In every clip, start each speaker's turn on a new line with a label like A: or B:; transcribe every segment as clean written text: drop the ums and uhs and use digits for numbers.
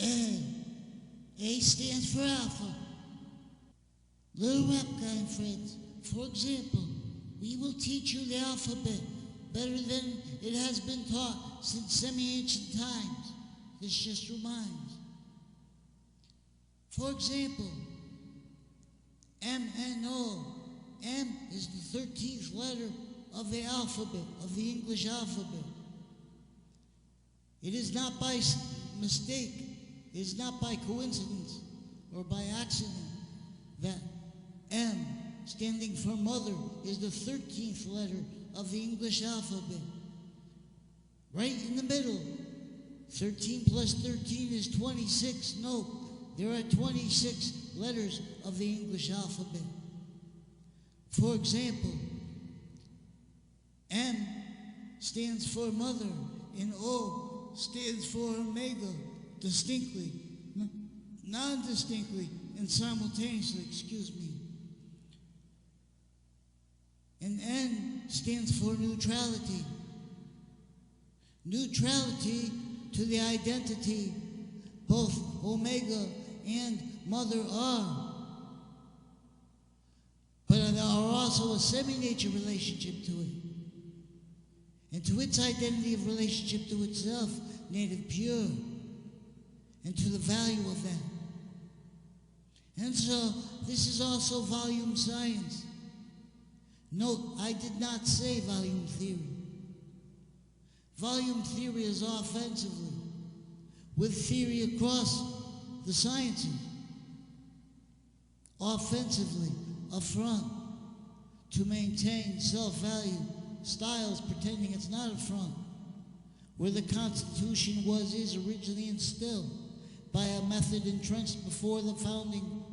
A: A. A stands for alpha. Little rap kind friends, for example, we will teach you the alphabet better than it has been taught since semi-ancient times. This just reminds. For example, M-N-O. M is the 13th letter of the alphabet, of the English alphabet. It is not by mistake, it is not by coincidence or by accident that M, standing for mother, is the 13th letter of the English alphabet. Right in the middle. 13 plus 13 is 26. No, there are 26 letters of the English alphabet. For example, M stands for mother, and O stands for omega, distinctly, non-distinctly, and simultaneously, excuse me. And N stands for neutrality. Neutrality to the identity both omega and mother are. But there are also a semi-nature relationship to it. And to its identity of relationship to itself, native pure, and to the value of that. And so, this is also volume science. Note, I did not say volume theory. Volume theory is offensively, with theory across the sciences. Offensively, up front, to maintain self-value, styles pretending it's not a front, where the Constitution is originally instilled by a method entrenched before the founding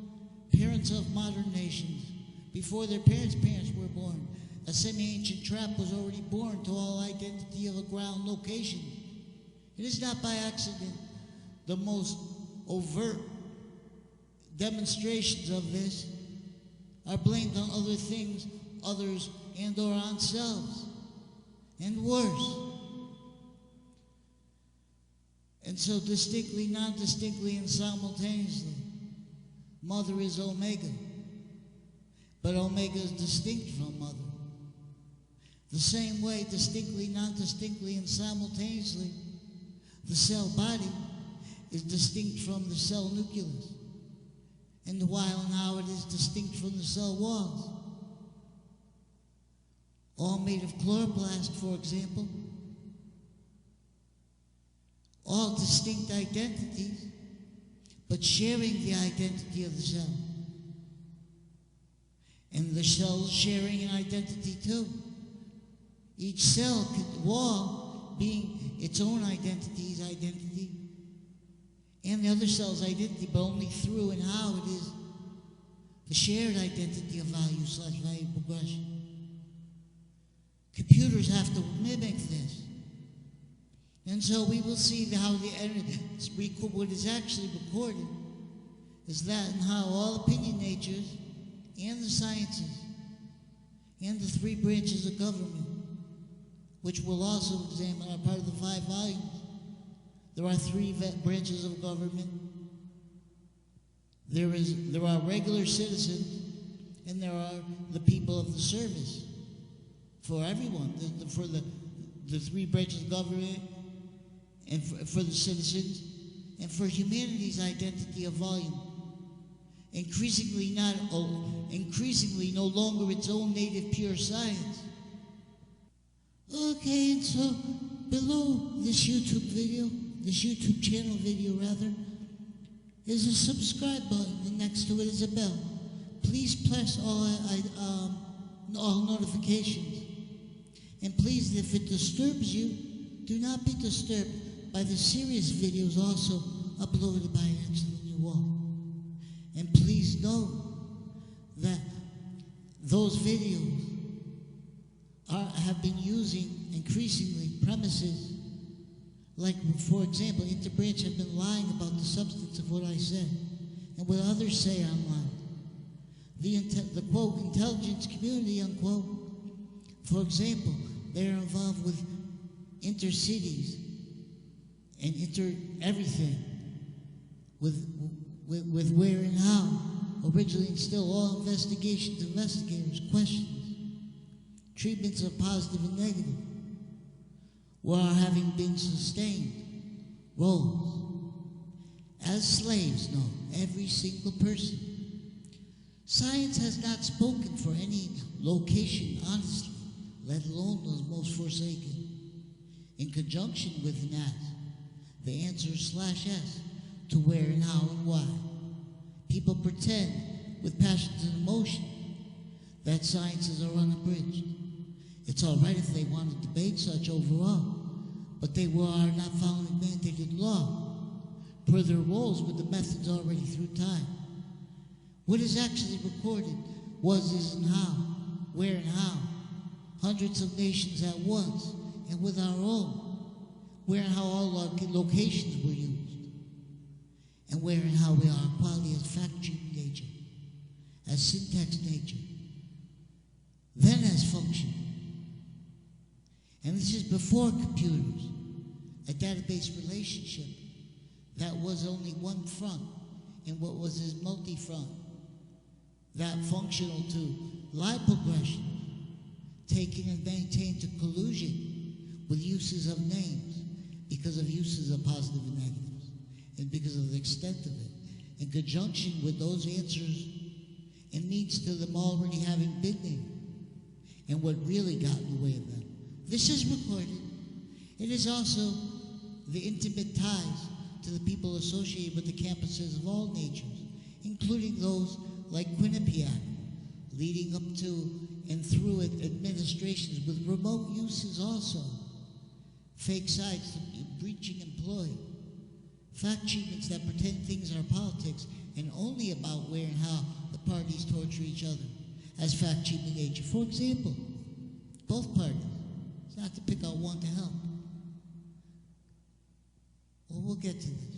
A: parents of modern nations, before their parents' parents were born. A semi-ancient trap was already born to all identity of a ground location. It is not by accident the most overt demonstrations of this are blamed on other things, others, and or on selves, and worse. And so distinctly, non-distinctly, and simultaneously, mother is omega, but omega is distinct from mother. The same way, distinctly, non-distinctly, and simultaneously, the cell body is distinct from the cell nucleus, and while and how it is distinct from the cell walls. All made of chloroplast, for example. All distinct identities, but sharing the identity of the cell. And the cells sharing an identity too. Each cell, wall, being its own identity's identity, and the other cell's identity, but only through and how it is the shared identity of value/value progression. Computers have to mimic this. And so we will see how what is actually recorded is that and how all opinion natures and the sciences and the 3 branches of government, which we'll also examine, are part of the 5 volumes. There are 3 branches of government. There are regular citizens, and there are the people of the service. For everyone, for the 3 branches of government, and for the citizens, and for humanity's identity of volume. Increasingly no longer its own native pure science. Okay, and so below this YouTube channel video rather, is a subscribe button, and next to it is a bell. Please press all notifications. And please, if it disturbs you, do not be disturbed by the serious videos also uploaded by an excellent new wall. And please know that those videos have been using increasingly premises, like, for example, Interbranch have been lying about the substance of what I said and what others say online. The quote, intelligence community, unquote, for example, they are involved with intercities and everything. with where and how, originally and still all investigators, questions, treatments of positive and negative, while having been sustained, roles. As slaves know, every single person. Science has not spoken for any location honestly, let alone those most forsaken. In conjunction with an as, the answer is /s to where and how and why. People pretend with passions and emotion that sciences are unabridged. It's all right if they want to debate such overall, but they are not found mandated in law, per their roles with the methods already through time. What is actually recorded was, is, and how, where and how, hundreds of nations at once, and with our own, where and how all locations were used, and where and how we are equality as fact-treating nature, as syntax nature, then as function. And this is before computers, a database relationship that was only one front in what was his multi-front, that functional to lie progression, taken and maintained to collusion with uses of names because of uses of positive and negatives, and because of the extent of it, in conjunction with those answers and needs to them already having been there, and what really got in the way of them. This is recorded. It is also the intimate ties to the people associated with the campuses of all natures, including those like Quinnipiac, leading up to and through it administrations with remote uses also, fake sites breaching employ, fact treatments that pretend things are politics and only about where and how the parties torture each other as fact treatment nature. For example, both parties. It's not to pick out one to help. Well, we'll get to this.